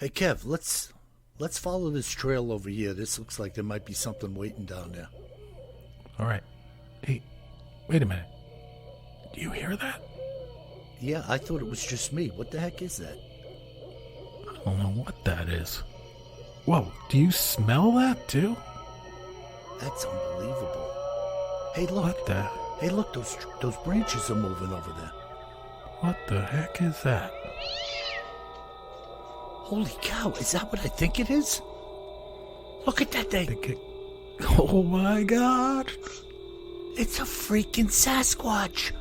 Hey Kev, let's follow this trail over here. This looks like there might be something waiting down there. All right. Hey, wait a minute. Do you hear that? Yeah, I thought it was just me. What the heck is that? I don't know what that is. Whoa, do you smell that too? That's unbelievable. Hey, look. What the? Hey, look, those branches are moving over there. What the heck is that? Holy cow, is that what I think it is? Look at that thing. Oh my God. It's a freaking Sasquatch.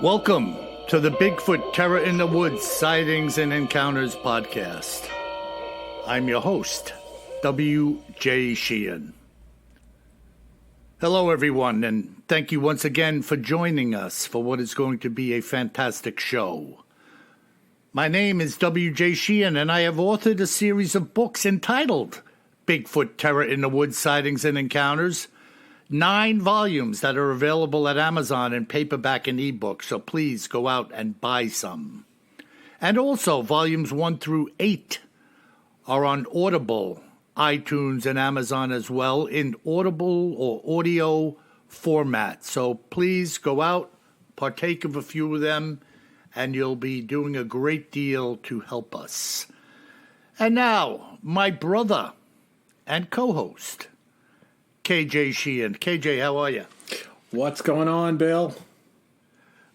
Welcome to the Bigfoot Terror in the Woods Sightings and Encounters podcast. I'm your host, W.J. Sheehan. Hello, everyone, and thank you once again for joining us for what is going to be a fantastic show. My name is W.J. Sheehan, and I have authored a series of books entitled Bigfoot Terror in the Woods Sightings and Encounters, 9 volumes that are available at Amazon in paperback and ebook, so please go out and buy some. And also, volumes 1 through 8 are on Audible, iTunes, and Amazon as well in audible or audio format. So please go out, partake of a few of them, and you'll be doing a great deal to help us. And now, my brother and co-host, KJ Sheehan. KJ, how are you? What's going on, Bill?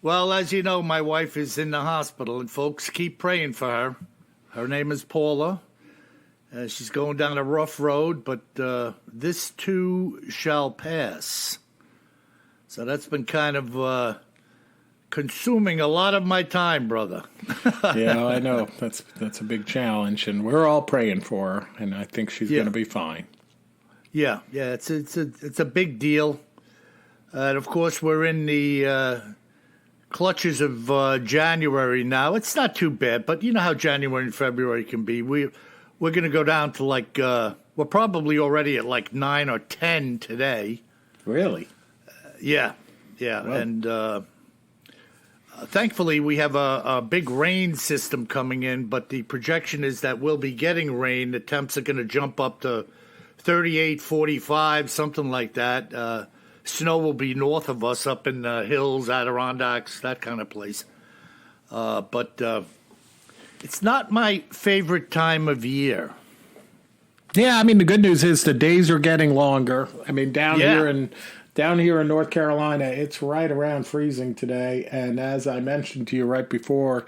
Well, as you know, my wife is in the hospital, and folks, keep praying for her. Her name is Paula. She's going down a rough road, but this too shall pass. So that's been kind of consuming a lot of my time, brother. Yeah, I know. That's a big challenge, and we're all praying for her, and I think she's going to be fine. Yeah, it's a big deal. And, of course, we're in the clutches of January now. It's not too bad, but you know how January and February can be. We're going to go down to we're probably already at 9 or 10 today. Really? Yeah. Wow. And thankfully we have a big rain system coming in, but the projection is that we'll be getting rain. The temps are going to jump up to 38, 45, something like that. Snow will be north of us up in the hills, Adirondacks, that kind of place. But it's not my favorite time of year. Yeah, I mean, the good news is the days are getting longer. I mean, down here in North Carolina, it's right around freezing today. And as I mentioned to you right before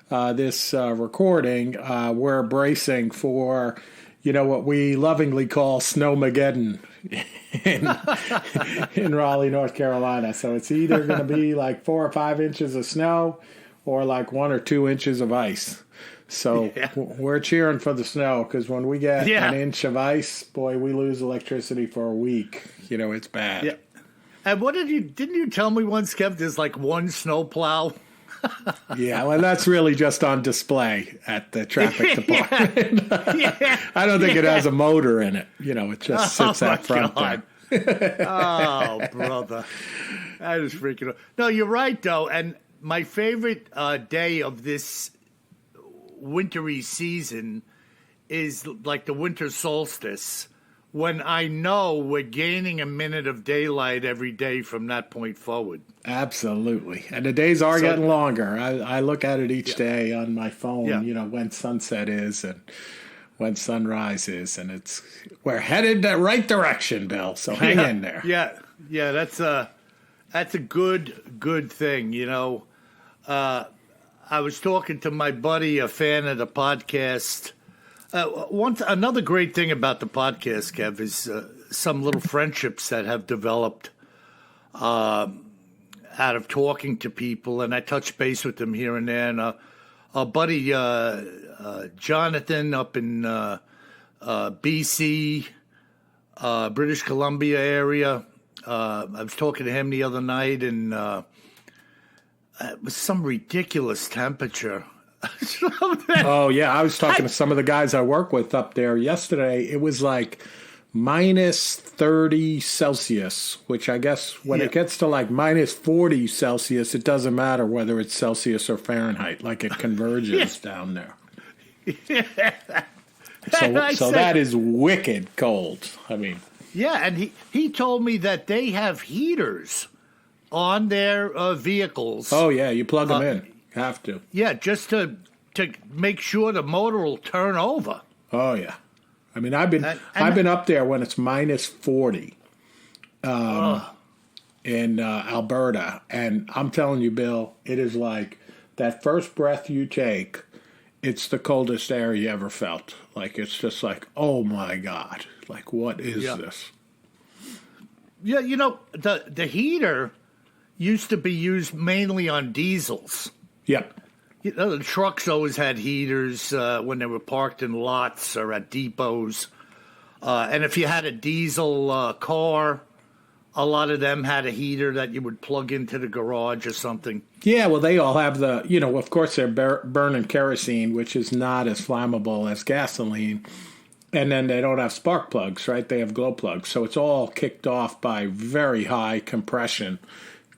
this recording, we're bracing for, what we lovingly call Snowmageddon in Raleigh, North Carolina. So it's either going to be 4 or 5 inches of snow or 1 or 2 inches of ice. So we're cheering for the snow, because when we get an inch of ice, boy, we lose electricity for a week. It's bad. Yeah. And didn't you tell me once, Kev, there's 1 snowplow? Yeah, well, that's really just on display at the traffic department. I don't think it has a motor in it. It just sits out front there. Oh, brother. That is freaking. No, you're right, though. And my favorite day of this wintry season is the winter solstice, when I know we're gaining a minute of daylight every day from that point forward. Absolutely. And the days are getting longer. I look at it each day on my phone, when sunset is and when sunrise is, and we're headed the right direction, Bill. So hang in there. Yeah, that's a good thing, I was talking to my buddy, a fan of the podcast. Another great thing about the podcast, Kev, is some little friendships that have developed out of talking to people, and I touch base with them here and there. And our buddy Jonathan up in BC, British Columbia area, I was talking to him the other night, and it was some ridiculous temperature. Oh, yeah. I was talking to some of the guys I work with up there yesterday. It was minus 30 Celsius, which I guess when it gets to like minus 40 Celsius, it doesn't matter whether it's Celsius or Fahrenheit, like it converges down there. So that is wicked cold. I mean, yeah, and he told me that they have heaters on their vehicles. Oh yeah, you plug them in. You have to. Yeah, just to make sure the motor will turn over. Oh yeah, I mean I've been up there when it's minus 40 in Alberta, and I'm telling you, Bill, it is like that first breath you take. It's the coldest air you ever felt. Like it's just like, oh my God, like what is this? Yeah, you know the heater used to be used mainly on diesels. Yep. You know, the trucks always had heaters when they were parked in lots or at depots. And if you had a diesel car, a lot of them had a heater that you would plug into the garage or something. Yeah, well, they all have of course they're burning kerosene, which is not as flammable as gasoline. And then they don't have spark plugs, right? They have glow plugs. So it's all kicked off by very high compression,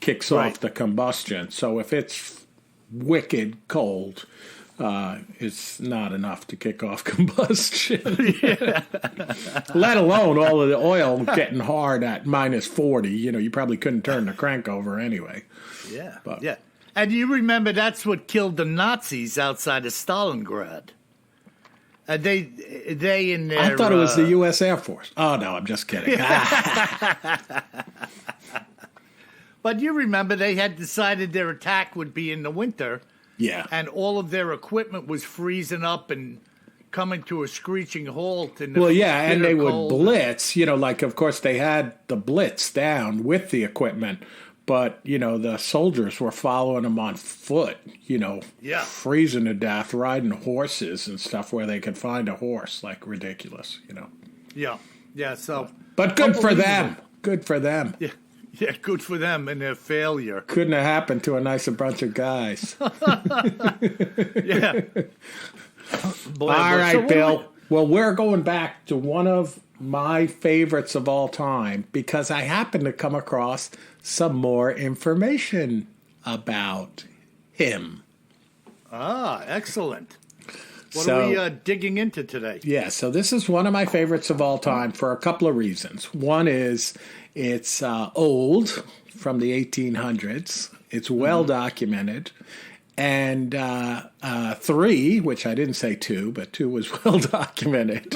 kicks off the combustion. So if it's wicked cold, it's not enough to kick off combustion. Let alone all of the oil getting hard at minus 40. You know, you probably couldn't turn the crank over anyway. Yeah, yeah. And you remember that's what killed the Nazis outside of Stalingrad. They in their... I thought it was the U.S. Air Force. Oh, no, I'm just kidding. But you remember they had decided their attack would be in the winter. Yeah. And all of their equipment was freezing up and coming to a screeching halt. And they would blitz. You know, like, of course, they had the blitz down with the equipment. But, you know, the soldiers were following them on foot, you know, freezing to death, riding horses and stuff where they could find a horse, like ridiculous, you know. Yeah, so. But good for them. Good for them. Yeah, good for them and their failure. Couldn't have happened to a nicer bunch of guys. Yeah. All right, Bill. Well, we're going back to one of my favorites of all time because I happened to come across some more information about him. Ah, excellent. What are we digging into today? Yeah, so this is one of my favorites of all time for a couple of reasons. One is it's old, from the 1800s. It's well documented. And 3, which I didn't say 2, but 2 was well documented.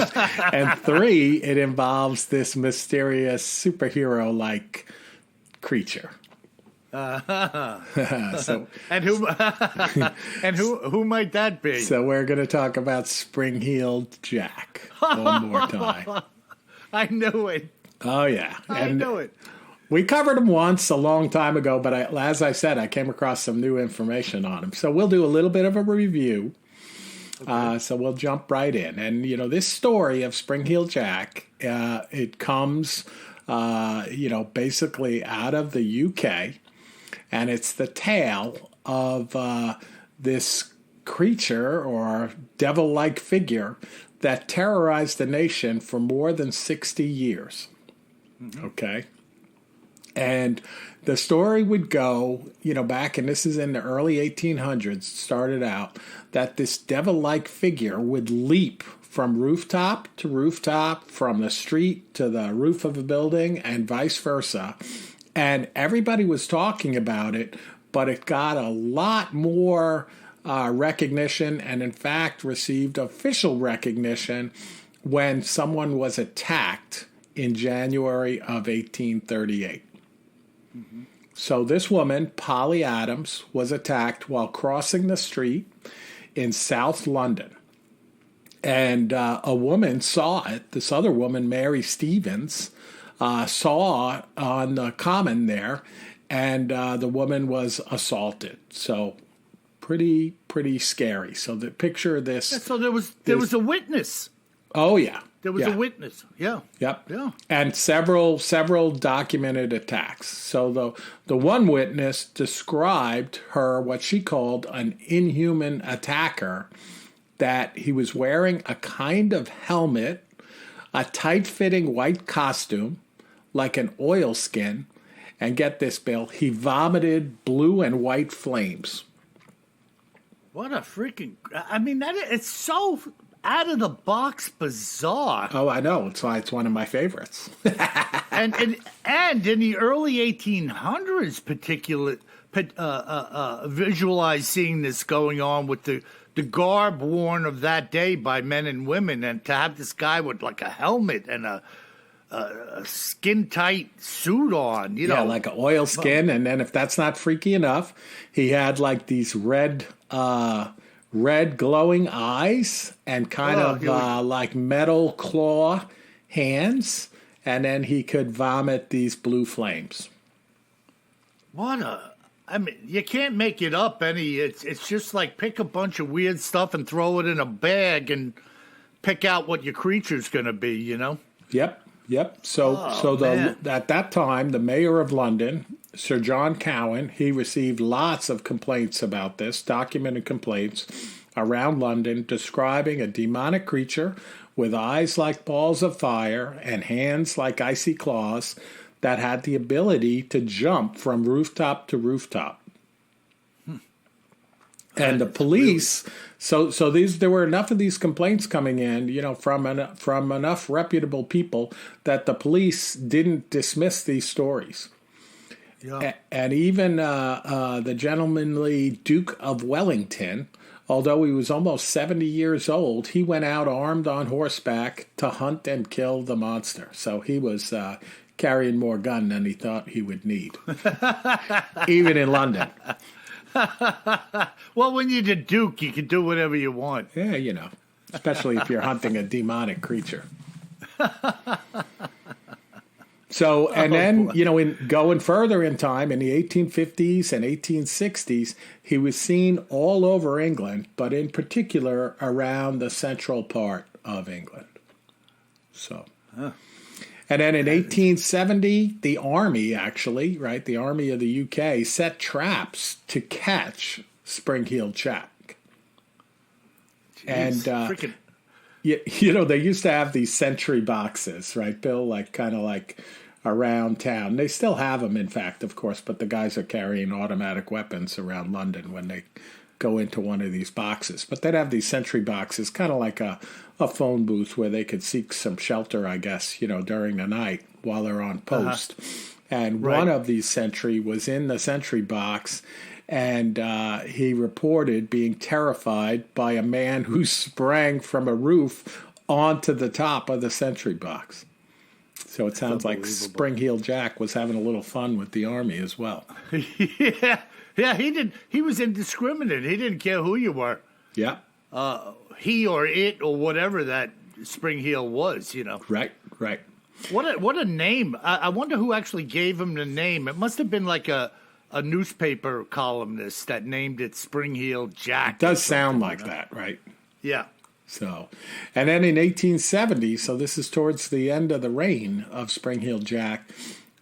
And 3, it involves this mysterious superhero-like creature. So, and who might that be? So we're going to talk about Spring-Heeled Jack one more time. I knew it. Oh, yeah. I knew it. We covered him once a long time ago, but as I said, I came across some new information on him. So we'll do a little bit of a review. Okay. So we'll jump right in. And, you know, this story of Spring-Heeled Jack, it comes, basically out of the UK. And it's the tale of this creature or devil-like figure that terrorized the nation for more than 60 years. Mm-hmm. Okay? And the story would go, you know, back, and this is in the early 1800s, started out, that this devil-like figure would leap from rooftop to rooftop, from the street to the roof of a building, and vice versa. And everybody was talking about it, but it got a lot more recognition and, in fact, received official recognition when someone was attacked in January of 1838. Mm-hmm. So this woman, Polly Adams, was attacked while crossing the street in South London. And a woman saw it. This other woman, Mary Stevens, saw on the common there, and the woman was assaulted. So pretty scary. So the picture of this. Yeah, so there was a witness. Oh yeah. There was a witness. Yeah. Yep. Yeah. And several documented attacks. So the one witness described her, what she called an inhuman attacker, that he was wearing a kind of helmet a tight-fitting white costume, like an oilskin, and get this, Bill, he vomited blue and white flames. What a freaking... I mean, it's so out of the box bizarre. Oh, I know. It's why it's one of my favorites. and in the early 1800s, visualize seeing this going on with the garb worn of that day by men and women, and to have this guy with like a helmet and a skin tight suit on, you know. Yeah, like an oil skin, and then if that's not freaky enough, he had like these red glowing eyes and kind of like metal claw hands, and then he could vomit these blue flames. I mean, you can't make it up any. It's just like pick a bunch of weird stuff and throw it in a bag and pick out what your creature's going to be, you know? Yep. So at that time, the mayor of London, Sir John Cowan, he received lots of complaints about this, documented complaints around London describing a demonic creature with eyes like balls of fire and hands like icy claws that had the ability to jump from rooftop to rooftop. And the police, there were enough of these complaints coming in, you know, from enough reputable people that the police didn't dismiss these stories. Yeah. And even the gentlemanly Duke of Wellington, although he was almost 70 years old, he went out armed on horseback to hunt and kill the monster. So he was carrying more gun than he thought he would need, even in London. Well, when you're the Duke, you can do whatever you want. Yeah, you know, especially if you're hunting a demonic creature. So, and then, you know, in going further in time, in the 1850s and 1860s, he was seen all over England, but in particular around the central part of England. So, and then in 1870, the army actually, right, the army of the UK set traps to catch spring-heeled Jack. Jeez, and, you know, they used to have these sentry boxes, right, Bill, like kind of like around town. They still have them, in fact, of course, but the guys are carrying automatic weapons around London when they go into one of these boxes. But they'd have these sentry boxes, kind of like a phone booth where they could seek some shelter, I guess, you know, during the night while they're on post. And one of these sentry was in the sentry box, and he reported being terrified by a man who sprang from a roof onto the top of the sentry box. So it sounds like Spring-Heeled Jack was having a little fun with the army as well. Yeah, he did. He was indiscriminate. He didn't care who you were. Yeah. He or it or whatever that Spring-Heel was, you know. Right. What a name. I wonder who actually gave him the name. It must have been like a newspaper columnist that named it Spring-Heeled Jack. It does sound like that, right? Yeah. So, and then in 1870, so this is towards the end of the reign of Spring-Heeled Jack,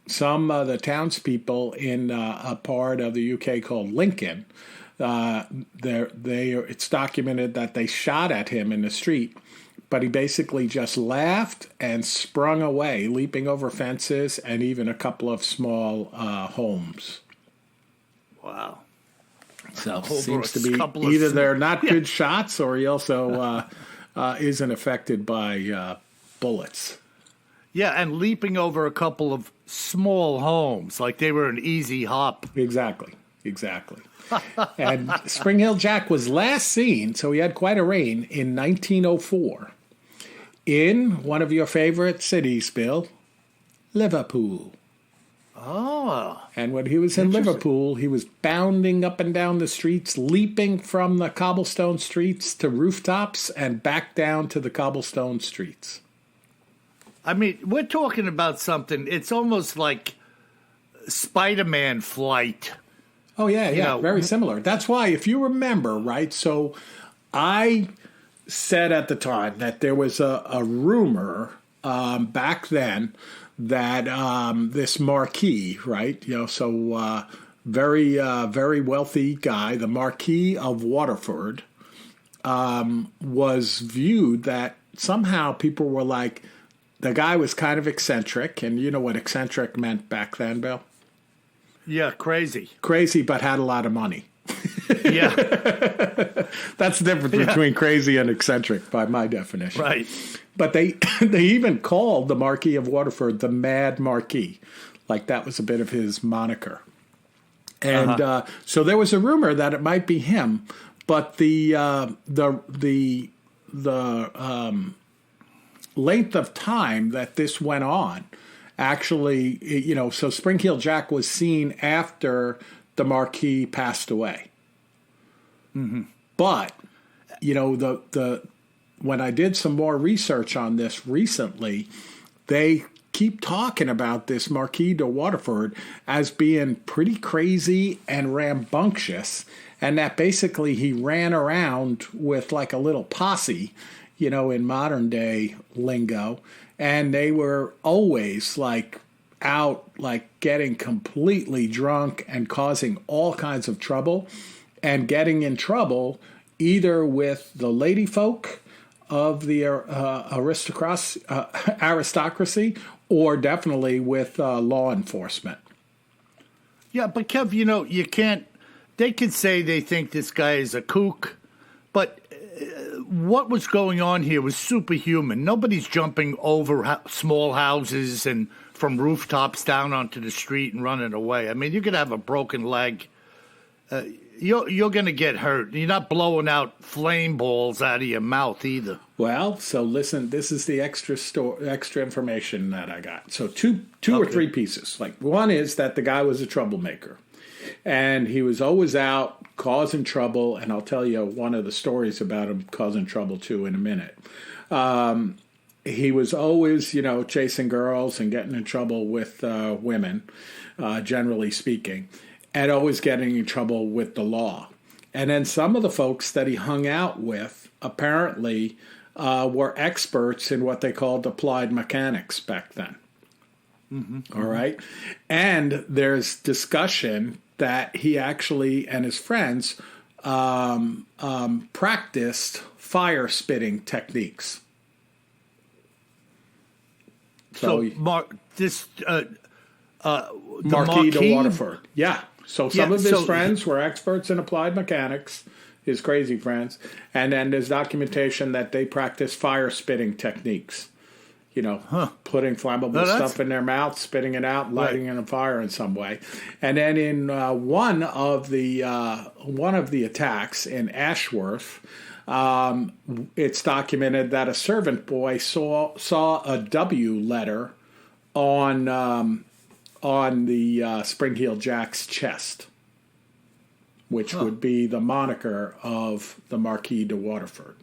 some of the townspeople in a part of the UK called Lincoln, it's documented that they shot at him in the street, but he basically just laughed and sprung away, leaping over fences and even a couple of small homes. Wow. So seems to be either they're not good shots or he also isn't affected by bullets. Yeah, and leaping over a couple of small homes, like they were an easy hop. Exactly. And Spring-Heeled Jack was last seen, so he had quite a reign, in 1904 in one of your favorite cities, Bill, Liverpool. Oh. And when he was in Liverpool, he was bounding up and down the streets, leaping from the cobblestone streets to rooftops and back down to the cobblestone streets. I mean, we're talking about something, it's almost like Spider-Man flight. Oh, yeah, very similar. That's why, if you remember, right, so I said at the time that there was a rumor back then that this Marquis, right, you know, so very wealthy guy, the Marquis of Waterford, was viewed that somehow people were like the guy was kind of eccentric, and you know what eccentric meant back then, Bill? Yeah, crazy. Crazy, but had a lot of money. Yeah. That's the difference between crazy and eccentric by my definition. Right. But they even called the Marquis of Waterford the Mad Marquis. Like that was a bit of his moniker. And so there was a rumor that it might be him, but the length of time that this went on, actually, you know, so Spring Heel Jack was seen after the Marquis passed away. Mm-hmm. But, you know, the when I did some more research on this recently, they keep talking about this Marquis de Waterford as being pretty crazy and rambunctious, and that basically he ran around with like a little posse, you know, in modern day lingo, and they were always like out, like getting completely drunk and causing all kinds of trouble, and getting in trouble either with the lady folk of the aristocracy, or definitely with law enforcement. Yeah, but Kev, you know, you can't. They could say they think this guy is a kook, but what was going on here was superhuman. Nobody's jumping over small houses and from rooftops down onto the street and running away. I mean, you could have a broken leg. You're going to get hurt. You're not blowing out flame balls out of your mouth either. Well, so listen, this is the extra information that I got. So two or three pieces. Like one is that the guy was a troublemaker, and he was always out causing trouble. And I'll tell you one of the stories about him causing trouble too in a minute. He was always, you know, chasing girls and getting in trouble with women, generally speaking, and always getting in trouble with the law. And then some of the folks that he hung out with apparently were experts in what they called applied mechanics back then. Mm-hmm. All right. And there's discussion that he actually and his friends practiced fire spitting techniques. So Marquis de Waterford. Yeah. So some of his friends were experts in applied mechanics, his crazy friends, and then there's documentation that they practice fire spitting techniques. You know, putting flammable stuff in their mouth, spitting it out, lighting it on fire in some way. And then in one of the attacks in Ashworth, it's documented that a servant boy saw a W letter on the Spring Heel Jack's chest, which would be the moniker of the Marquis de Waterford.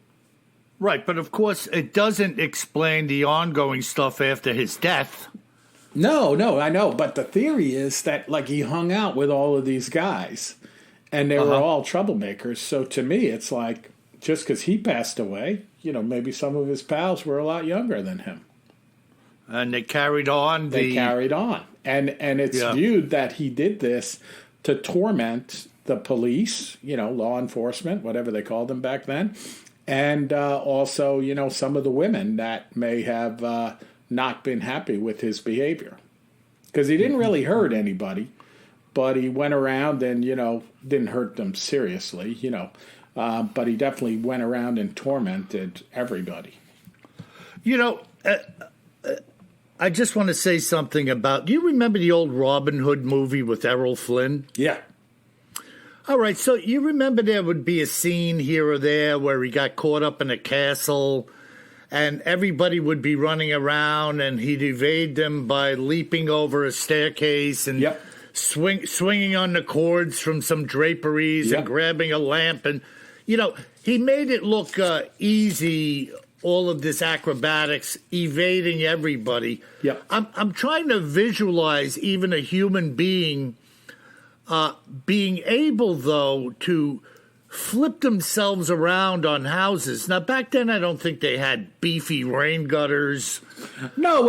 Right, but of course it doesn't explain the ongoing stuff after his death. No, I know, but the theory is that like he hung out with all of these guys, and they were all troublemakers. So to me, it's like just because he passed away, you know, maybe some of his pals were a lot younger than him. And they carried on. And it's viewed that he did this to torment the police, you know, law enforcement, whatever they called them back then. And also, you know, some of the women that may have not been happy with his behavior. Because he didn't really hurt anybody, but he went around and, you know, didn't hurt them seriously, you know. But he definitely went around and tormented everybody. You know, I just want to say something about, do you remember the old Robin Hood movie with Errol Flynn? Yeah. All right, so you remember there would be a scene here or there where he got caught up in a castle and everybody would be running around and he'd evade them by leaping over a staircase and swinging on the cords from some draperies and grabbing a lamp. And, you know, he made it look easy, all of this acrobatics, evading everybody. Yep. I'm trying to visualize even a human being being able, though, to flip themselves around on houses. Now, back then, I don't think they had beefy rain gutters. No,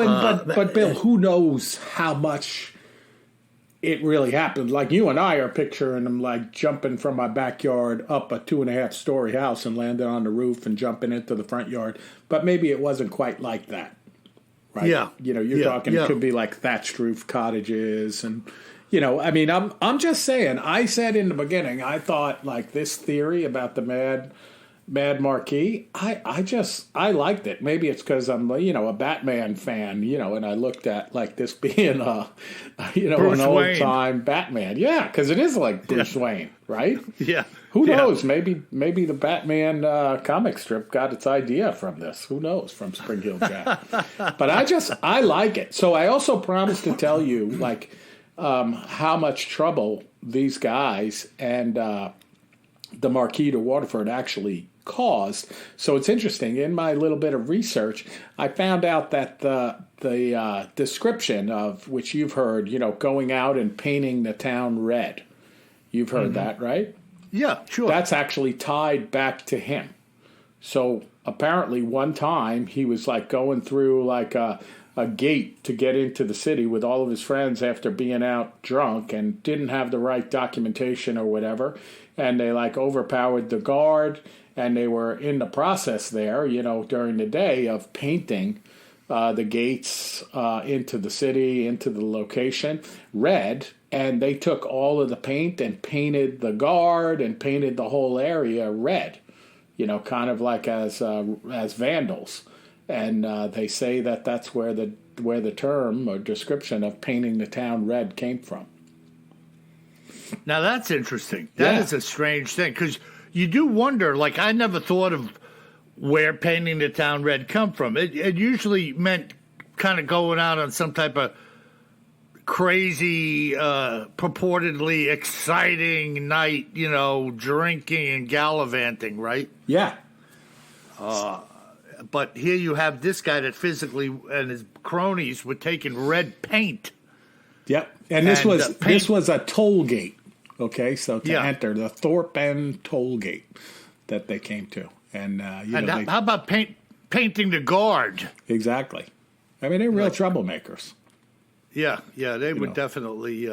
but Bill, who knows how much it really happened? Like you and I are picturing them like jumping from my backyard up a 2.5-story house and landing on the roof and jumping into the front yard. But maybe it wasn't quite like that, right? Yeah. You're talking, it could be like thatched roof cottages and, I mean, I'm just saying, I said in the beginning, I thought like this theory about the Mad Marquis, I liked it. Maybe it's because I'm, a Batman fan, and I looked at like this being Bruce an old Wayne. time Batman. Yeah, because it is like Bruce Wayne, right? Yeah. Who knows? Maybe the Batman comic strip got its idea from this. Who knows? From Spring Hill Jack. But I like it. So I also promised to tell you like how much trouble these guys and the Marquis de Waterford actually caused. So it's interesting. In my little bit of research, I found out that the description of which you've heard, going out and painting the town red. You've heard that, right? Yeah, sure. That's actually tied back to him. So apparently one time he was like going through like a gate to get into the city with all of his friends after being out drunk and didn't have the right documentation or whatever. And they like overpowered the guard, and they were in the process there, during the day of painting the gates into the city, into the location, red. And they took all of the paint and painted the guard and painted the whole area red, kind of like as vandals. And they say that that's where the term or description of painting the town red came from. Now that's interesting. That is a strange thing, because you do wonder. Like, I never thought of where painting the town red come from. It usually meant kind of going out on some type of crazy, purportedly exciting night, drinking and gallivanting, right? Yeah. But here you have this guy that physically and his cronies were taking red paint. Yep. And this was a toll gate. Okay, so to enter the Thorpe End toll gate that they came to, and how about painting the guard? Exactly. I mean, they're real troublemakers. Yeah, they were definitely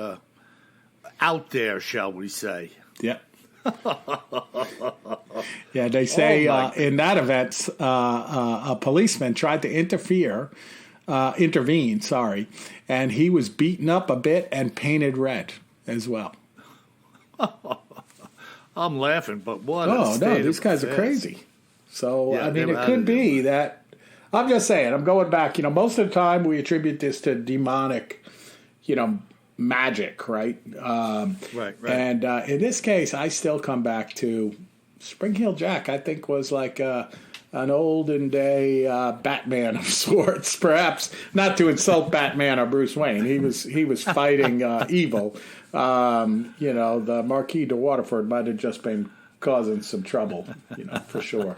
out there, shall we say? Yeah. Yeah, they say in that event, a policeman tried to intervene, and he was beaten up a bit and painted red as well. I'm laughing, but what? These guys are crazy. So I mean, it could be that. I'm just saying. I'm going back. Most of the time we attribute this to demonic, magic, right? Right. And in this case, I still come back to Spring Hill Jack. I think was like an olden day Batman of sorts. Perhaps not to insult Batman or Bruce Wayne. He was fighting evil. The Marquis de Waterford might have just been causing some trouble, for sure.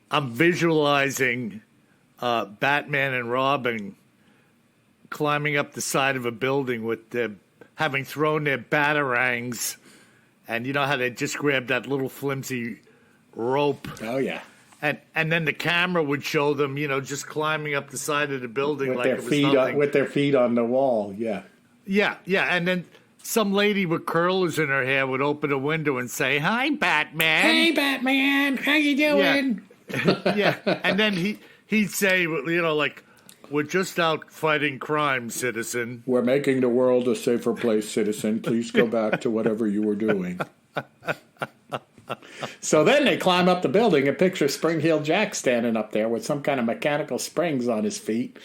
I'm visualizing Batman and Robin climbing up the side of a building with having thrown their batarangs, and you know how they just grabbed that little flimsy rope. Oh yeah. And then the camera would show them, just climbing up the side of the building with like their it was feet nothing. with their feet on the wall. Yeah. Yeah. And then some lady with curlers in her hair would open a window and say, "Hi, Batman." "Hey, Batman, how you doing?" Yeah. And then he'd say, like, "We're just out fighting crime, citizen. "We're making the world a safer place, citizen. Please go back to whatever you were doing." So then they climb up the building and picture Spring Hill Jack standing up there with some kind of mechanical springs on his feet,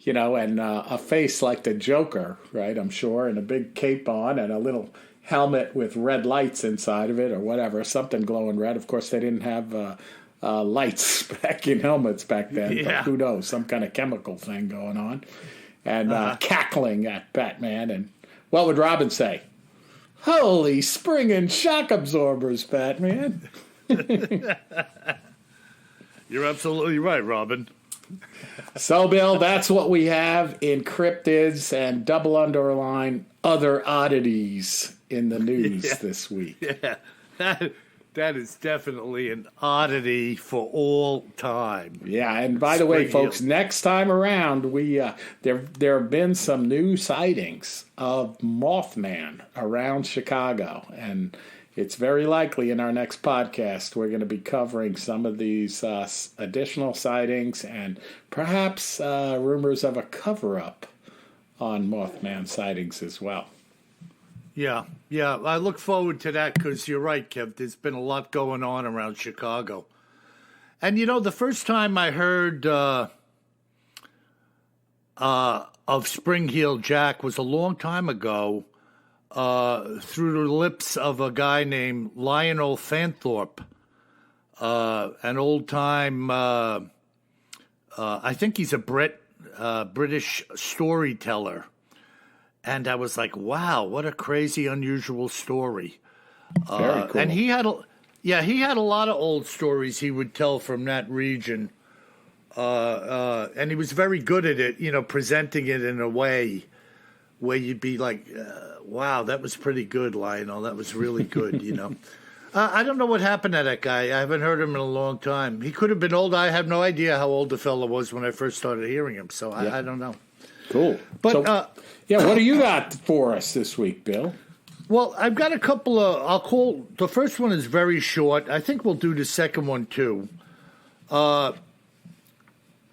and a face like the Joker, right, I'm sure, and a big cape on and a little helmet with red lights inside of it or whatever, something glowing red. Of course, they didn't have lights back in helmets back then, but who knows, some kind of chemical thing going on. And cackling at Batman. And what would Robin say? "Holy spring and shock absorbers, Batman." You're absolutely right, Robin. So, Bill, that's what we have in cryptids and double underline other oddities in the news this week. Yeah, that is definitely an oddity for all time. Yeah, and by the way, folks, next time around, we there have been some new sightings of Mothman around Chicago, and it's very likely in our next podcast we're going to be covering some of these additional sightings and perhaps rumors of a cover-up on Mothman sightings as well. Yeah, I look forward to that because you're right, Kev. There's been a lot going on around Chicago. And, the first time I heard of Spring Heel Jack was a long time ago through the lips of a guy named Lionel Fanthorpe, an old-time, I think he's a British storyteller. And I was like, wow, what a crazy, unusual story. Very cool. And he had a lot of old stories he would tell from that region. And he was very good at it, presenting it in a way where you'd be like, wow, that was pretty good, Lionel. That was really good, I don't know what happened to that guy. I haven't heard him in a long time. He could have been old. I have no idea how old the fellow was when I first started hearing him, so I don't know. Cool. But, what do you got for us this week, Bill? Well, I've got a couple of, the first one is very short. I think we'll do the second one too.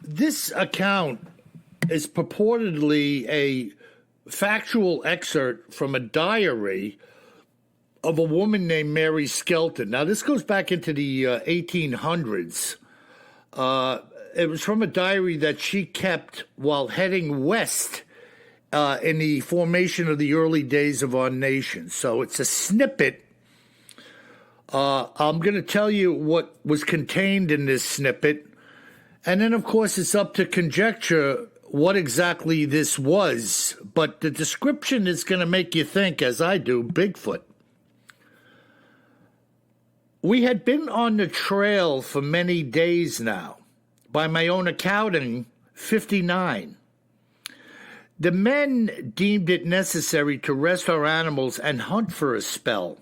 This account is purportedly a factual excerpt from a diary of a woman named Mary Skelton. Now, this goes back into the 1800s. It was from a diary that she kept while heading west in the formation of the early days of our nation. So it's a snippet. I'm going to tell you what was contained in this snippet. And then, of course, it's up to conjecture what exactly this was. But the description is going to make you think, as I do, Bigfoot. We had been on the trail for many days now. By my own accounting, 59. The men deemed it necessary to rest our animals and hunt for a spell.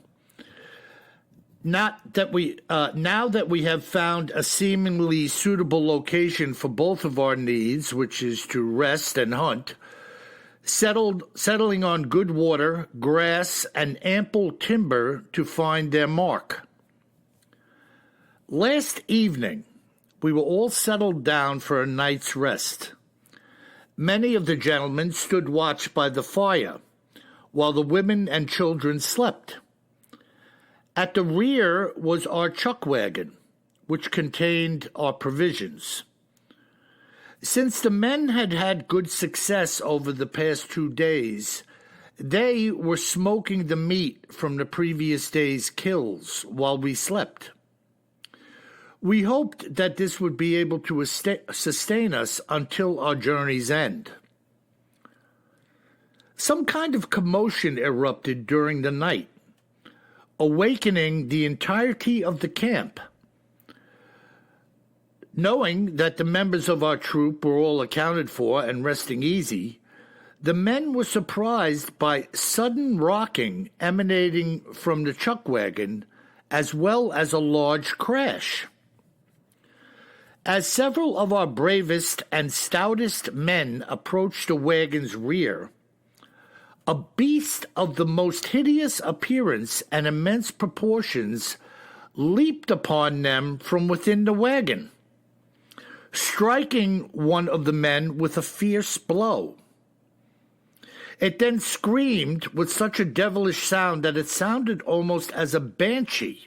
Now that we have found a seemingly suitable location for both of our needs, which is to rest and hunt, settling on good water, grass, and ample timber to find their mark. Last evening, we were all settled down for a night's rest. Many of the gentlemen stood watch by the fire, while the women and children slept. At the rear was our chuck wagon, which contained our provisions. Since the men had had good success over the past 2 days, they were smoking the meat from the previous day's kills while we slept. We hoped that this would be able to sustain us until our journey's end. Some kind of commotion erupted during the night, awakening the entirety of the camp. Knowing that the members of our troop were all accounted for and resting easy, the men were surprised by sudden rocking emanating from the chuck wagon, as well as a large crash. As several of our bravest and stoutest men approached the wagon's rear, a beast of the most hideous appearance and immense proportions leaped upon them from within the wagon, striking one of the men with a fierce blow. It then screamed with such a devilish sound that it sounded almost as a banshee.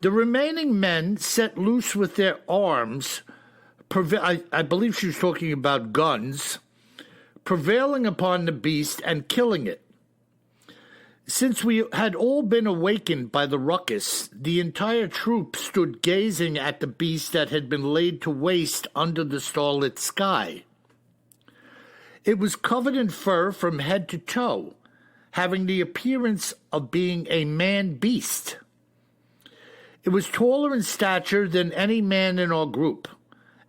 The remaining men set loose with their arms, I believe she was talking about guns, prevailing upon the beast and killing it. Since we had all been awakened by the ruckus, the entire troop stood gazing at the beast that had been laid to waste under the starlit sky. It was covered in fur from head to toe, having the appearance of being a man-beast. It was taller in stature than any man in our group,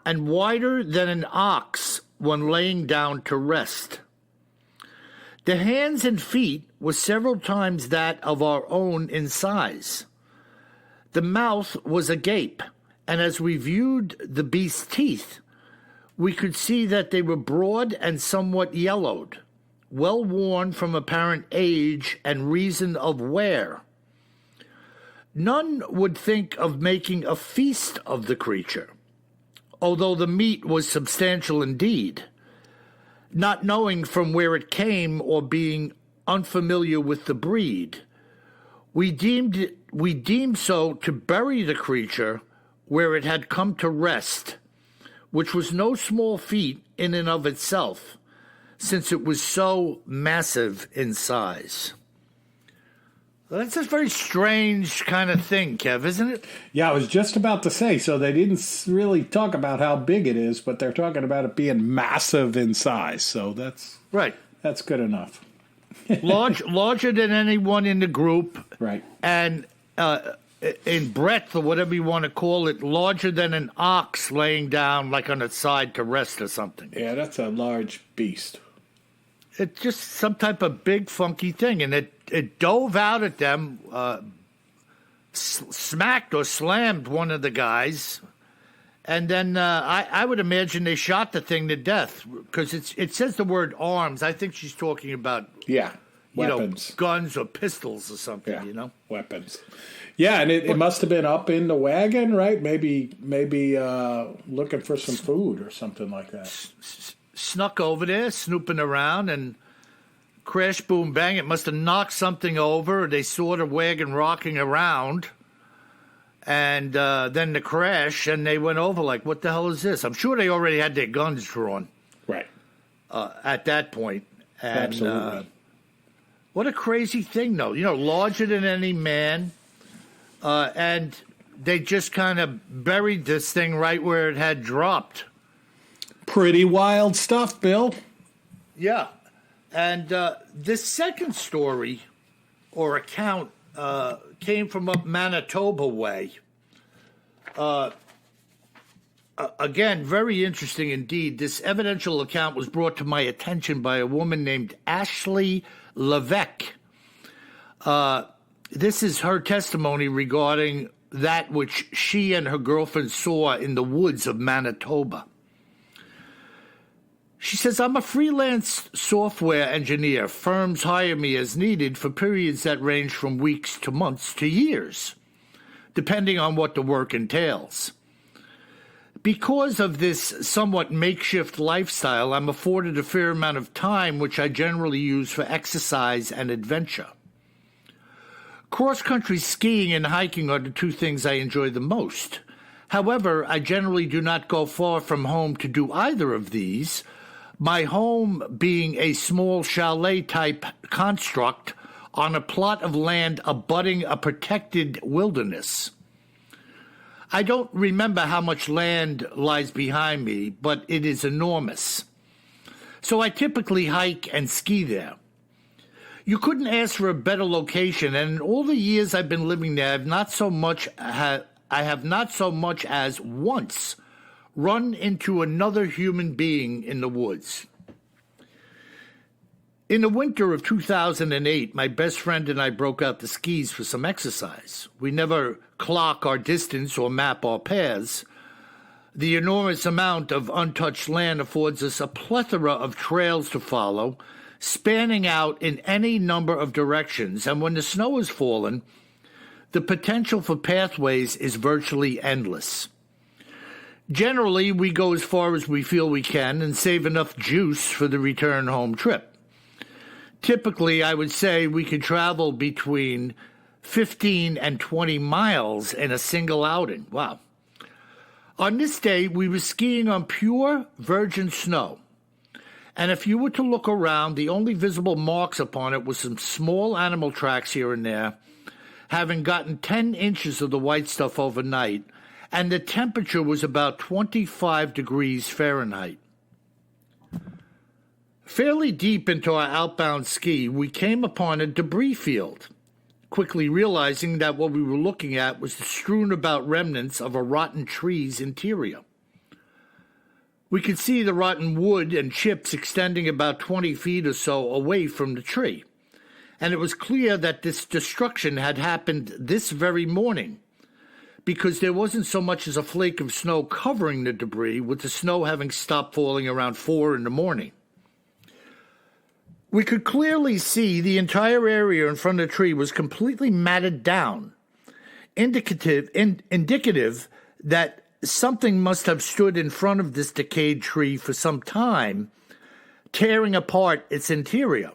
and wider than an ox when laying down to rest. The hands and feet were several times that of our own in size. The mouth was agape, and as we viewed the beast's teeth, we could see that they were broad and somewhat yellowed, well worn from apparent age and reason of wear. None would think of making a feast of the creature, although the meat was substantial indeed, not knowing from where it came or being unfamiliar with the breed. We deemed so to bury the creature where it had come to rest, which was no small feat in and of itself, since it was so massive in size. Well, that's a very strange kind of thing, Kev, isn't it? Yeah, I was just about to say, so they didn't really talk about how big it is, but they're talking about it being massive in size, so that's right. That's good enough. Larger than anyone in the group. Right. And in breadth, or whatever you want to call it, larger than an ox laying down like on its side to rest or something. Yeah, that's a large beast. It's just some type of big, funky thing. And it dove out at them, smacked or slammed one of the guys. And then I would imagine they shot the thing to death because it says the word arms. I think she's talking about weapons, guns or pistols or something. Yeah, weapons. Yeah, and it must have been up in the wagon, right? Maybe looking for some food or something like that. Snuck over there, snooping around, and crash, boom, bang. It must have knocked something over. They saw the wagon rocking around. And then the crash, and they went over like, what the hell is this? I'm sure they already had their guns drawn. Right. At that point. And, absolutely. What a crazy thing, though. Larger than any man. And they just kind of buried this thing right where it had dropped. Pretty wild stuff, Bill. Yeah. And this second story or account came from up Manitoba way. Again, very interesting indeed. This evidential account was brought to my attention by a woman named Ashley Levesque. This is her testimony regarding that which she and her girlfriend saw in the woods of Manitoba. She says, I'm a freelance software engineer. Firms hire me as needed for periods that range from weeks to months to years, depending on what the work entails. Because of this somewhat makeshift lifestyle, I'm afforded a fair amount of time, which I generally use for exercise and adventure. Cross-country skiing and hiking are the two things I enjoy the most. However, I generally do not go far from home to do either of these, my home being a small chalet-type construct on a plot of land abutting a protected wilderness. I don't remember how much land lies behind me, but it is enormous. So I typically hike and ski there. You couldn't ask for a better location, and in all the years I've been living there, I have not so much as once run into another human being in the woods. In the winter of 2008, my best friend and I broke out the skis for some exercise. We never clock our distance or map our paths. The enormous amount of untouched land affords us a plethora of trails to follow, spanning out in any number of directions, and when the snow has fallen, the potential for pathways is virtually endless. Generally, we go as far as we feel we can and save enough juice for the return home trip. Typically, I would say we could travel between 15 and 20 miles in a single outing. Wow. On this day, we were skiing on pure virgin snow. And if you were to look around, the only visible marks upon it were some small animal tracks here and there, having gotten 10 inches of the white stuff overnight, and the temperature was about 25 degrees Fahrenheit. Fairly deep into our outbound ski, we came upon a debris field, quickly realizing that what we were looking at was the strewn about remnants of a rotten tree's interior. We could see the rotten wood and chips extending about 20 feet or so away from the tree, and it was clear that this destruction had happened this very morning, because there wasn't so much as a flake of snow covering the debris, with the snow having stopped falling around 4 in the morning. We could clearly see the entire area in front of the tree was completely matted down, indicative that something must have stood in front of this decayed tree for some time, tearing apart its interior.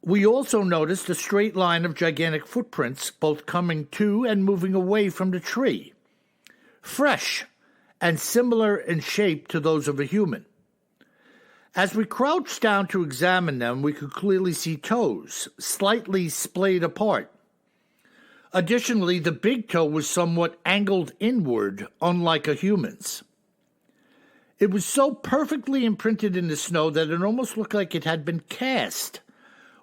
We also noticed a straight line of gigantic footprints, both coming to and moving away from the tree, fresh and similar in shape to those of a human. As we crouched down to examine them, we could clearly see toes, slightly splayed apart. Additionally, the big toe was somewhat angled inward, unlike a human's. It was so perfectly imprinted in the snow that it almost looked like it had been cast,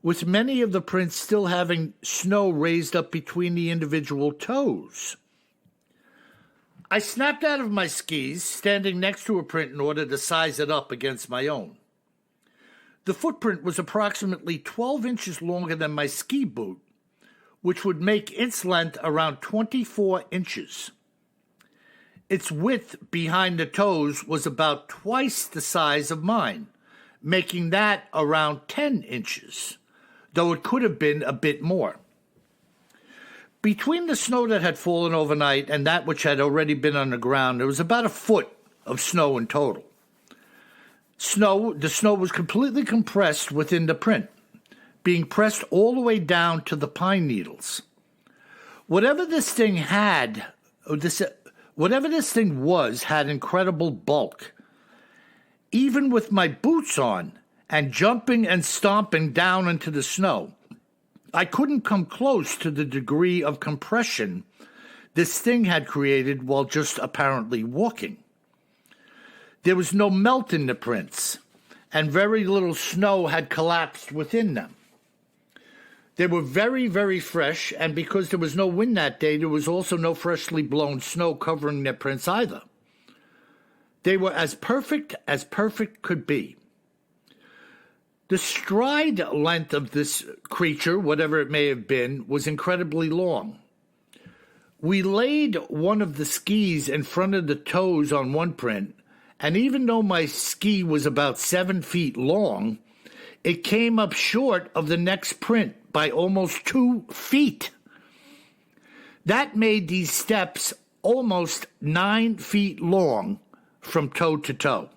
with many of the prints still having snow raised up between the individual toes. I snapped out of my skis, standing next to a print in order to size it up against my own. The footprint was approximately 12 inches longer than my ski boot, which would make its length around 24 inches. Its width behind the toes was about twice the size of mine, making that around 10 inches, though it could have been a bit more. Between the snow that had fallen overnight and that which had already been on the ground, there was about a foot of snow in total. The snow was completely compressed within the print, being pressed all the way down to the pine needles. Whatever this thing was had incredible bulk. Even with my boots on and jumping and stomping down into the snow, I couldn't come close to the degree of compression this thing had created while just apparently walking. There was no melt in the prints, and very little snow had collapsed within them. They were very, very fresh, and because there was no wind that day, there was also no freshly blown snow covering their prints either. They were as perfect could be. The stride length of this creature, whatever it may have been, was incredibly long. We laid one of the skis in front of the toes on one print, and even though my ski was about 7 feet long, it came up short of the next print by almost 2 feet. That made these steps almost 9 feet long from toe to toe.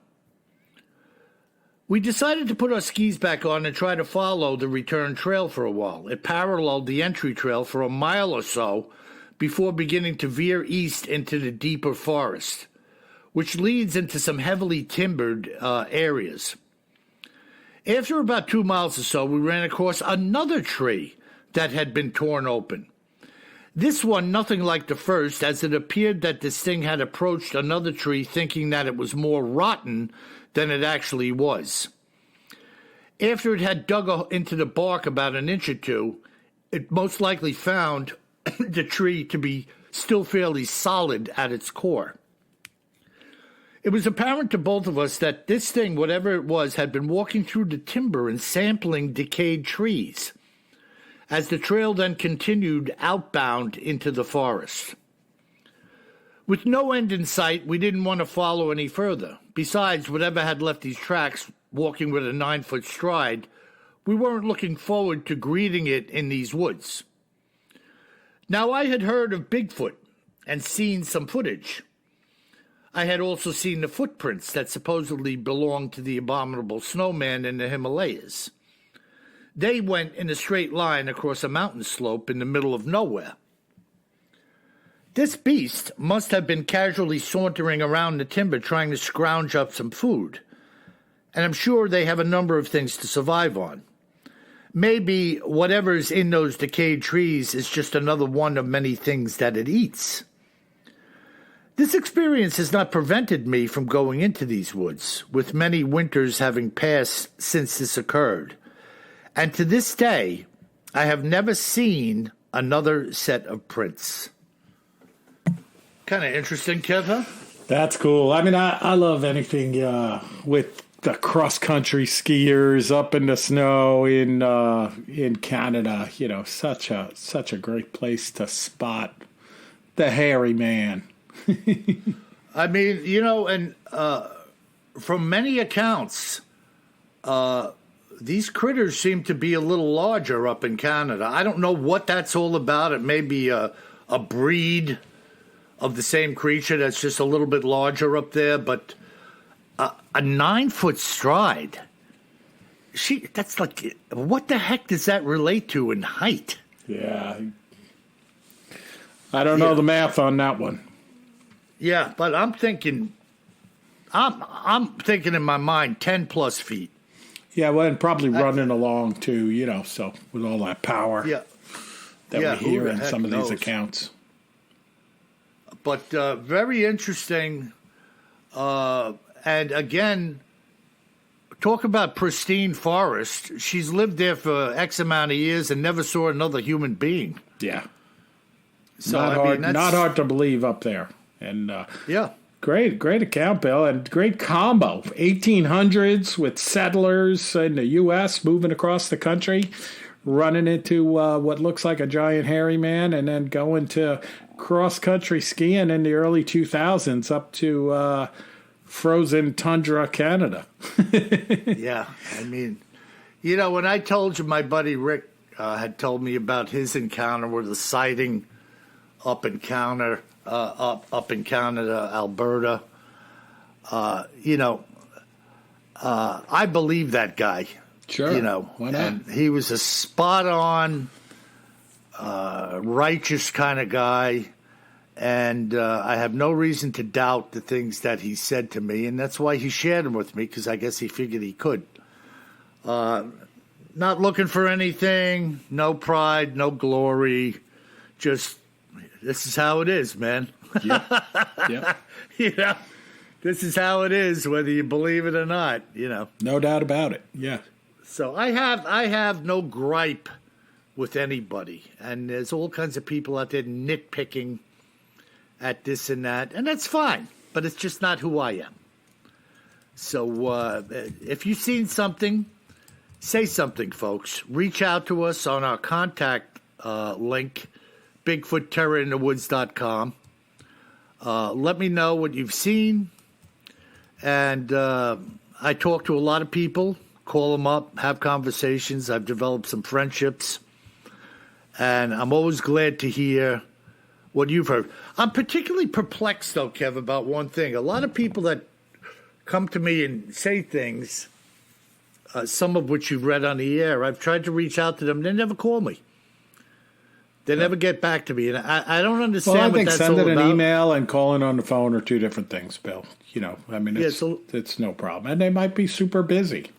We decided to put our skis back on and try to follow the return trail for a while. It paralleled the entry trail for a mile or so before beginning to veer east into the deeper forest, which leads into some heavily timbered areas. After about 2 miles or so, we ran across another tree that had been torn open. This one nothing like the first, as it appeared that this thing had approached another tree thinking that it was more rotten than it actually was. After it had dug into the bark about an inch or two, it most likely found the tree to be still fairly solid at its core. It was apparent to both of us that this thing, whatever it was, had been walking through the timber and sampling decayed trees, as the trail then continued outbound into the forest. With no end in sight, we didn't want to follow any further. Besides, whatever had left these tracks, walking with a 9-foot stride, we weren't looking forward to greeting it in these woods. Now, I had heard of Bigfoot and seen some footage. I had also seen the footprints that supposedly belonged to the abominable snowman in the Himalayas. They went in a straight line across a mountain slope in the middle of nowhere. This beast must have been casually sauntering around the timber trying to scrounge up some food, and I'm sure they have a number of things to survive on. Maybe whatever's in those decayed trees is just another one of many things that it eats. This experience has not prevented me from going into these woods, with many winters having passed since this occurred. And to this day, I have never seen another set of prints. Kind of interesting, Kev, huh? That's cool. I mean, I love anything with the cross-country skiers up in the snow in Canada. You know, such a great place to spot the hairy man. I mean, you know, and from many accounts, these critters seem to be a little larger up in Canada. I don't know what that's all about. It may be a breed of the same creature that's just a little bit larger up there, but a 9-foot stride. That's like, what the heck does that relate to in height? Yeah. I don't know the math on that one. Yeah, but I'm thinking in my mind 10 plus feet. Yeah, well, and probably running along too, so with all that power that we hear in some of these accounts. But very interesting. And again, talk about pristine forest. She's lived there for X amount of years and never saw another human being. Yeah. So not hard to believe up there. And yeah. Great account, Bill, and great combo. 1800s with settlers in the U.S. moving across the country, running into what looks like a giant hairy man, and then going to cross-country skiing in the early 2000s up to frozen tundra Canada. Yeah, I mean, when I told you my buddy Rick had told me about his encounter with the sighting up in Canada, Alberta. I believe that guy. Sure. Why not? And he was a spot on, righteous kind of guy. And I have no reason to doubt the things that he said to me. And that's why he shared them with me, because I guess he figured he could. Not looking for anything, no pride, no glory, just this is how it is, man. Yep. This is how it is, whether you believe it or not, No doubt about it, yeah. So I have no gripe with anybody. And there's all kinds of people out there nitpicking at this and that, and that's fine, but it's just not who I am. So if you've seen something, say something, folks. Reach out to us on our contact link, BigfootTerrorInTheWoods.com. Let me know what you've seen. And I talk to a lot of people, call them up, have conversations. I've developed some friendships. And I'm always glad to hear what you've heard. I'm particularly perplexed, though, Kev, about one thing. A lot of people that come to me and say things, some of which you've read on the air, I've tried to reach out to them. They never call me. They never get back to me, and I don't understand I think what that's all sending about. an email and calling on the phone are two different things, Bill. It's no problem. And they might be super busy.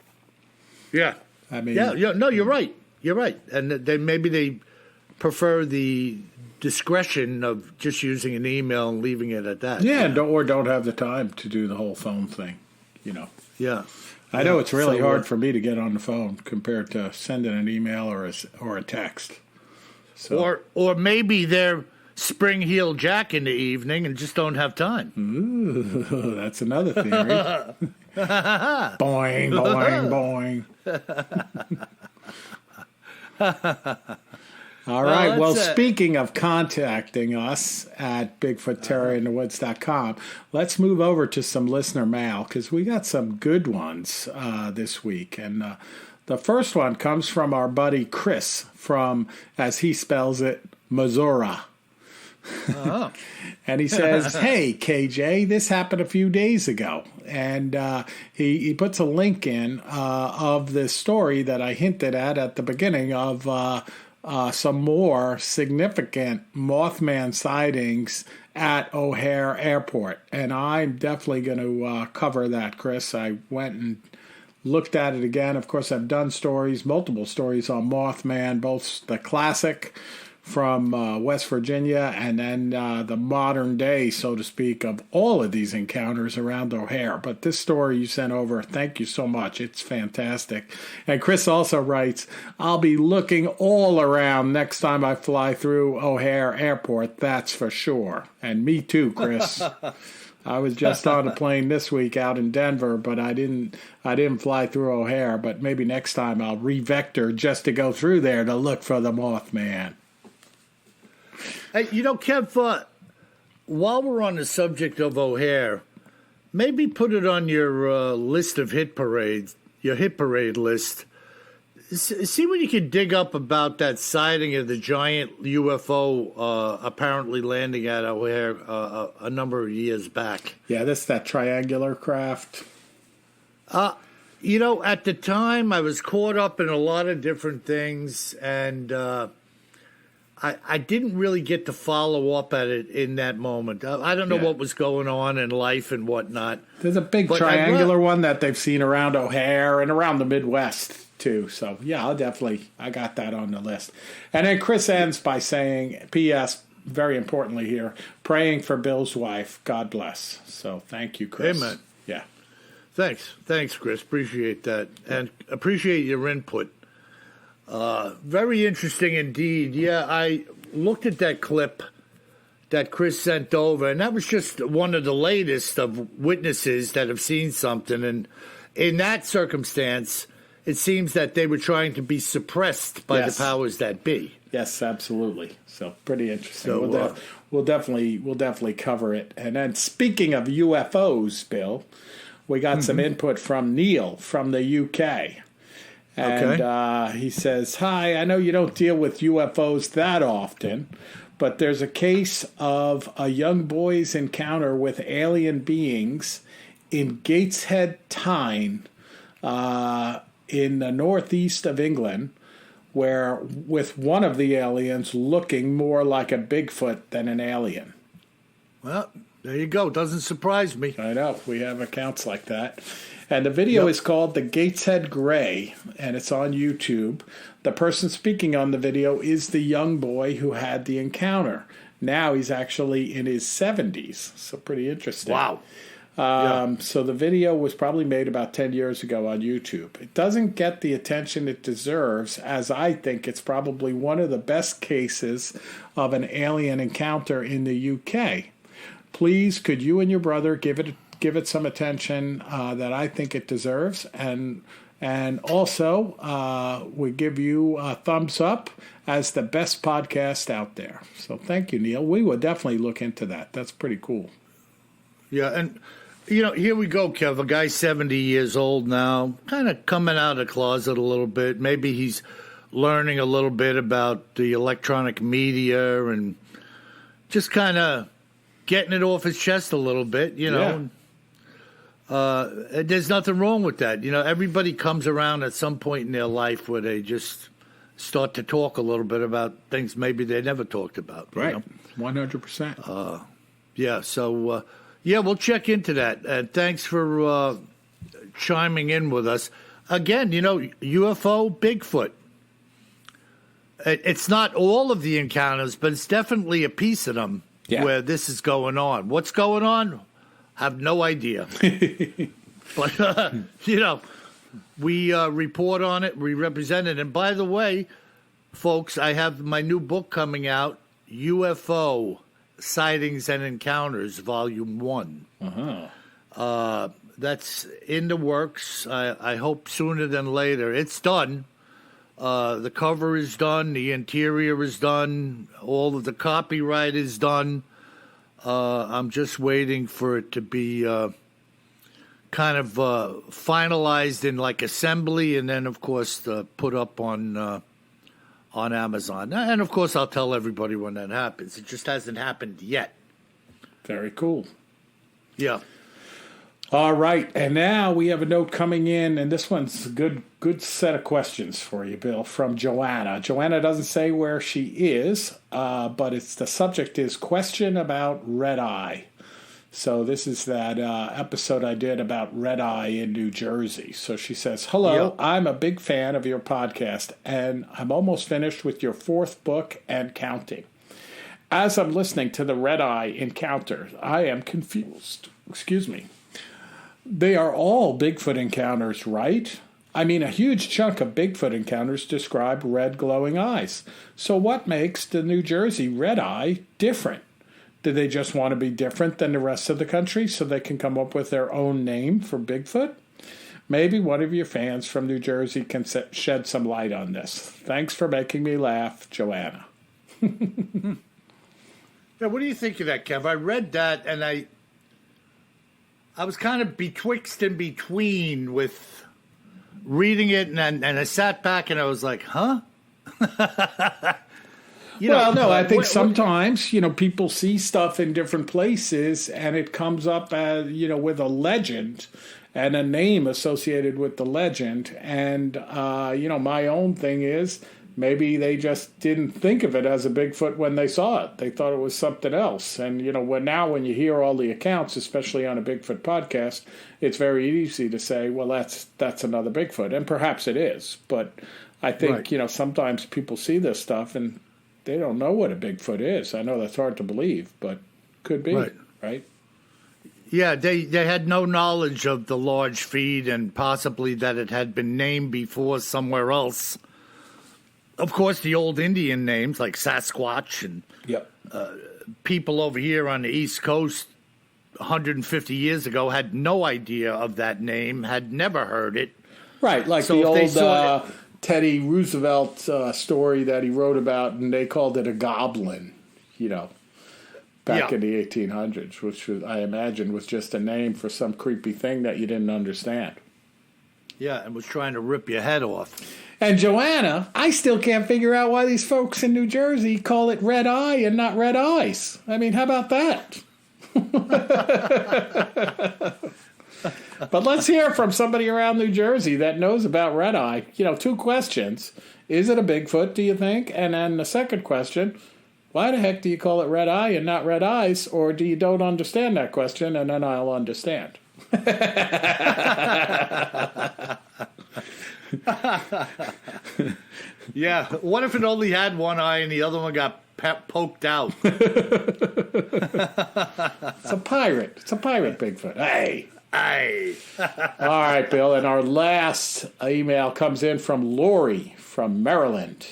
Yeah. No, you're right. You're right. And maybe they prefer the discretion of just using an email and leaving it at that. Yeah, don't have the time to do the whole phone thing, Yeah. I know it's really hard for me to get on the phone compared to sending an email or a text. So. Or maybe they're spring-heeled Jack in the evening and just don't have time. Ooh, that's another theory. Boing, boing, boing. All right. Well, speaking of contacting us at BigfootTerrorInTheWoods.com, let's move over to some listener mail because we got some good ones this week. And the first one comes from our buddy Chris from, as he spells it, Missouri. Oh. And he says, "Hey, KJ, this happened a few days ago." And he puts a link in of this story that I hinted at the beginning of some more significant Mothman sightings at O'Hare Airport. And I'm definitely going to cover that, Chris. I went and looked at it again. Of course, I've done multiple stories on Mothman, both the classic from West Virginia and then the modern day, so to speak, of all of these encounters around O'Hare. But this story you sent over, thank you so much. It's fantastic. And Chris also writes, "I'll be looking all around next time I fly through O'Hare Airport, that's for sure." And me too, Chris. I was just on a plane this week out in Denver, but I didn't fly through O'Hare. But maybe next time I'll re-vector just to go through there to look for the Mothman. Hey, Kev, while we're on the subject of O'Hare, maybe put it on your list of hit parades, your hit parade list, See what you can dig up about that sighting of the giant UFO apparently landing at O'Hare a number of years back. Yeah, that's that triangular craft. You know, at the time, I was caught up in a lot of different things, and I didn't really get to follow up at it in that moment. I don't know what was going on in life and whatnot. There's a big triangular one that they've seen around O'Hare and around the Midwest, too. So, yeah, I got that on the list. And then Chris ends by saying, P.S., very importantly here, praying for Bill's wife. God bless. So, thank you, Chris. Amen. Yeah. Thanks, Chris. Appreciate that. And appreciate your input. Very interesting indeed. Yeah, I looked at that clip that Chris sent over, and that was just one of the latest of witnesses that have seen something. And in that circumstance, it seems that they were trying to be suppressed by the powers that be. Yes, absolutely. So pretty interesting. So, we'll definitely cover it. And then speaking of UFOs, Bill, we got some input from Neil from the UK. And he says, hi, I know you don't deal with UFOs that often, but there's a case of a young boy's encounter with alien beings in Gateshead Tyne in the northeast of England, where with one of the aliens looking more like a Bigfoot than an alien. Well, there you go. Doesn't surprise me. I know. We have accounts like that. And the video is called The Gateshead Grey, and it's on YouTube. The person speaking on the video is the young boy who had the encounter. Now he's actually in his 70s, so pretty interesting. Wow. So the video was probably made about 10 years ago on YouTube. It doesn't get the attention it deserves, as I think it's probably one of the best cases of an alien encounter in the UK. Please, could you and your brother give it some attention that I think it deserves, and also we give you a thumbs up as the best podcast out there. So thank you, Neil. We would definitely look into that. That's pretty cool. Yeah, and you know, here we go, Kev. A guy 70 years old now, kind of coming out of the closet a little bit. Maybe he's learning a little bit about the electronic media and just kind of getting it off his chest a little bit, you know. Yeah. There's nothing wrong with that. You know, everybody comes around at some point in their life where they just start to talk a little bit about things maybe they never talked about. Right, you know? 100%. Yeah, so, we'll check into that. And thanks for chiming in with us. Again, you know, UFO, Bigfoot. It's not all of the encounters, but it's definitely a piece of them. Yeah. Where this is going on. What's going on? Have no idea. But, you know, we report on it. We represent it. And by the way, folks, I have my new book coming out, UFO Sightings and Encounters, Volume 1. That's in the works. I hope sooner than later. It's done. The cover is done. The interior is done. All of the copyright is done. I'm just waiting for it to be kind of finalized in like assembly, and then of course put up on Amazon. And of course, I'll tell everybody when that happens. It just hasn't happened yet. Very cool. Yeah. All right, and now we have a note coming in, and this one's a good set of questions for you, Bill, from Joanna. Joanna doesn't say where she is, but the subject is question about red eye. So this is that episode I did about red eye in New Jersey. So she says, hello, I'm a big fan of your podcast, and I'm almost finished with your 4th book and counting. As I'm listening to the red eye encounter, I am confused. Excuse me. They are all Bigfoot encounters, right? I mean, a huge chunk of Bigfoot encounters describe red glowing eyes. So what makes the New Jersey red eye different? Do they just want to be different than the rest of the country so they can come up with their own name for Bigfoot? Maybe one of your fans from New Jersey can shed some light on this. Thanks for making me laugh, Joanna. Yeah, what do you think of that, Kev? I read that, and I was kind of betwixt and between with reading it, and I sat back and I was like, huh? I think sometimes, people see stuff in different places and it comes up as, with a legend and a name associated with the legend. And, my own thing is maybe they just didn't think of it as a Bigfoot when they saw it. They thought it was something else. And, when you hear all the accounts, especially on a Bigfoot podcast, it's very easy to say, well, that's another Bigfoot. And perhaps it is. But I think, sometimes people see this stuff and they don't know what a Bigfoot is. I know that's hard to believe, but could be, right? Yeah, they had no knowledge of the large feet and possibly that it had been named before somewhere else. Of course, the old Indian names like Sasquatch and people over here on the East Coast 150 years ago had no idea of that name, had never heard it. Right, like so the old Teddy Roosevelt story that he wrote about, and they called it a goblin, back in the 1800s, which I imagine was just a name for some creepy thing that you didn't understand. Yeah, and was trying to rip your head off. And Joanna, I still can't figure out why these folks in New Jersey call it red eye and not red eyes. I mean, how about that? But let's hear from somebody around New Jersey that knows about red eye. 2 questions. Is it a Bigfoot, do you think? And then the second question, why the heck do you call it red eye and not red eyes? Or do you don't understand that question? And then I'll understand. Yeah, what if it only had one eye and the other one got poked out? It's a pirate. It's a pirate Bigfoot. Hey. Aye. All right, Bill. And our last email comes in from Lori from Maryland.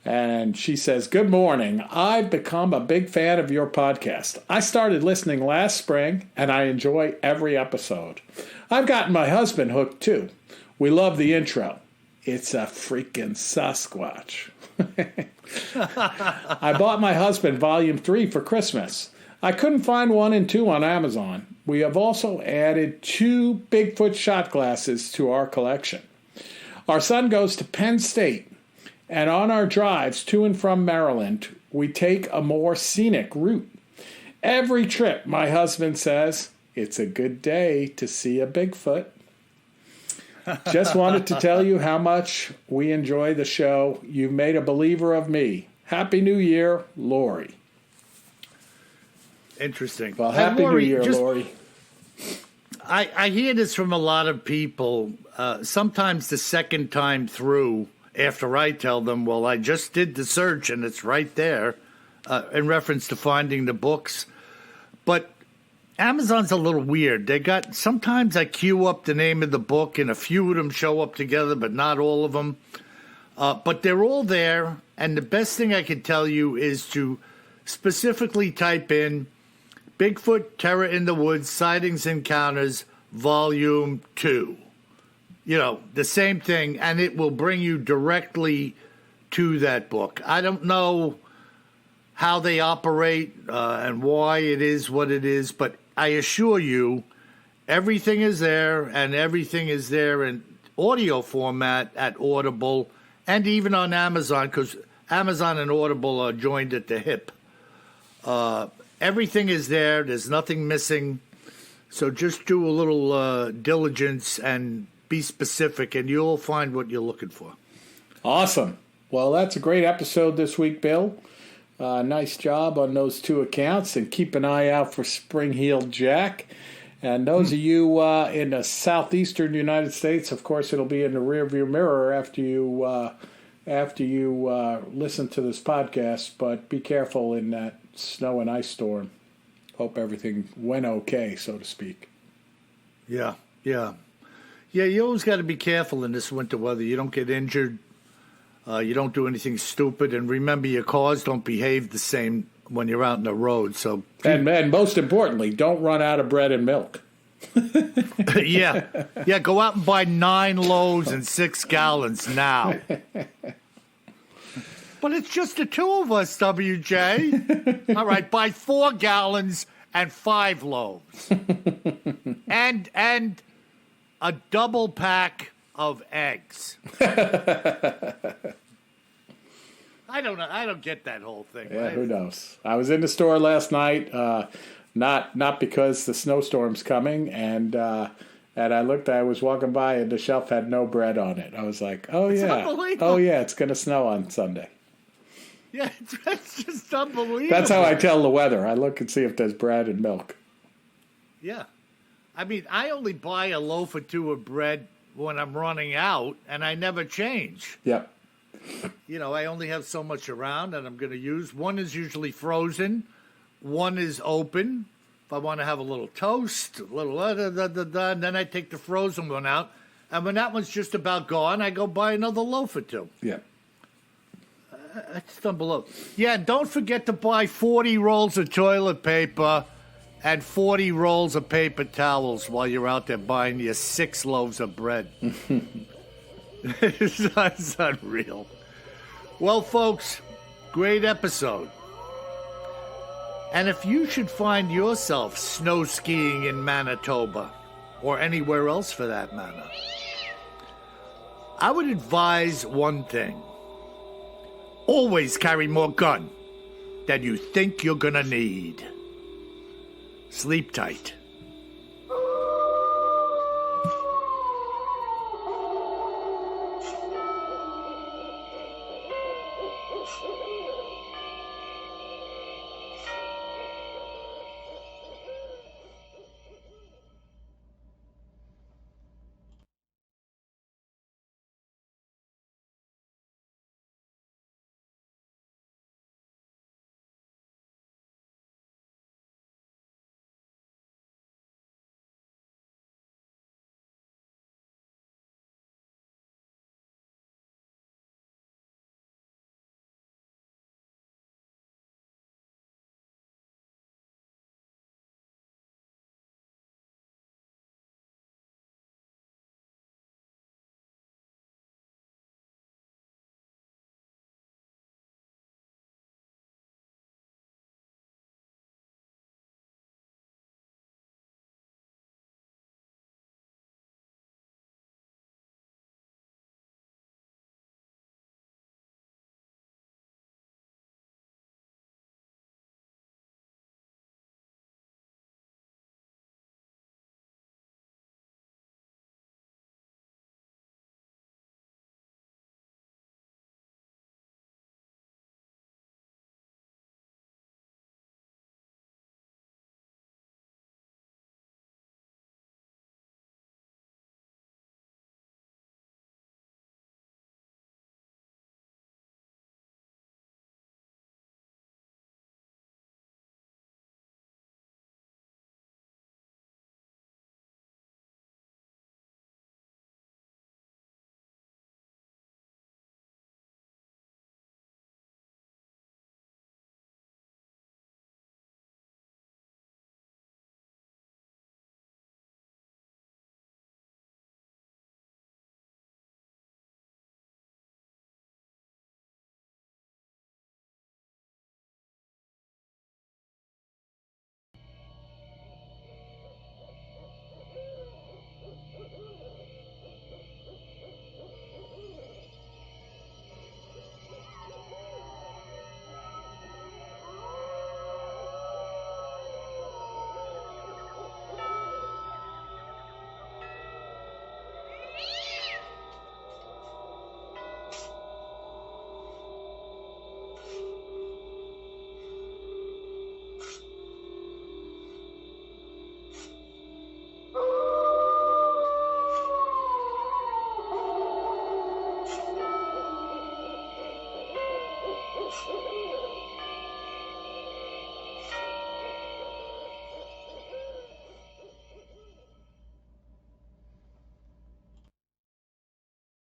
And she says, good morning. I've become a big fan of your podcast. I started listening last spring, and I enjoy every episode. I've gotten my husband hooked, too. We love the intro. It's a freaking Sasquatch. I bought my husband Volume 3 for Christmas. I couldn't find 1 and 2 on Amazon. We have also added 2 Bigfoot shot glasses to our collection. Our son goes to Penn State, and on our drives to and from Maryland, we take a more scenic route. Every trip, my husband says, it's a good day to see a Bigfoot. Just wanted to tell you how much we enjoy the show. You've made a believer of me. Happy New Year, Lori. Interesting. Well, Happy New Year, Lori. I hear this from a lot of people. Sometimes the second time through, after I tell them, well, I just did the search and it's right there, in reference to finding the books. But Amazon's a little weird. Sometimes I queue up the name of the book and a few of them show up together, but not all of them. But they're all there. And the best thing I can tell you is to specifically type in Bigfoot Terror in the Woods Sightings Encounters Volume 2. The same thing, and it will bring you directly to that book. I don't know how they operate and why it is what it is, but I assure you, everything is there, and everything is there in audio format at Audible and even on Amazon, because Amazon and Audible are joined at the hip. Everything is there. There's nothing missing. So just do a little diligence and be specific, and you'll find what you're looking for. Awesome. Well, that's a great episode this week, Bill. Nice job on those 2 accounts, and keep an eye out for Spring-Heeled Jack. And those of you in the southeastern United States, of course, it'll be in the rearview mirror after you listen to this podcast. But be careful in that snow and ice storm. Hope everything went okay, so to speak. Yeah. Yeah, you always got to be careful in this winter weather. You don't get injured. You don't do anything stupid. And remember, your cars don't behave the same when you're out in the road. So, and most importantly, don't run out of bread and milk. Yeah, go out and buy 9 loaves and 6 gallons now. But it's just the 2 of us, WJ. All right, buy 4 gallons and 5 loaves. and a double pack of eggs. I don't know. I don't get that whole thing. Yeah, right? who knows? I was in the store last night, not because the snowstorm's coming, and I looked. I was walking by, and the shelf had no bread on it. I was like, "Oh yeah, it's going to snow on Sunday." Yeah, it's just unbelievable. That's how I tell the weather. I look and see if there's bread and milk. Yeah, I mean, I only buy a loaf or two of bread when I'm running out, and I never change. Yep. You know, I only have so much around that I'm going to use. One is usually frozen. One is open. If I want to have a little toast, a little and then I take the frozen one out. And when that one's just about gone, I go buy another loaf or two. Yeah. It's down below. Yeah, don't forget to buy 40 rolls of toilet paper and 40 rolls of paper towels while you're out there buying your 6 loaves of bread. It's unreal. Well, folks, great episode. And if you should find yourself snow skiing in Manitoba, or anywhere else for that matter, I would advise one thing. Always carry more gun than you think you're gonna need. Sleep tight.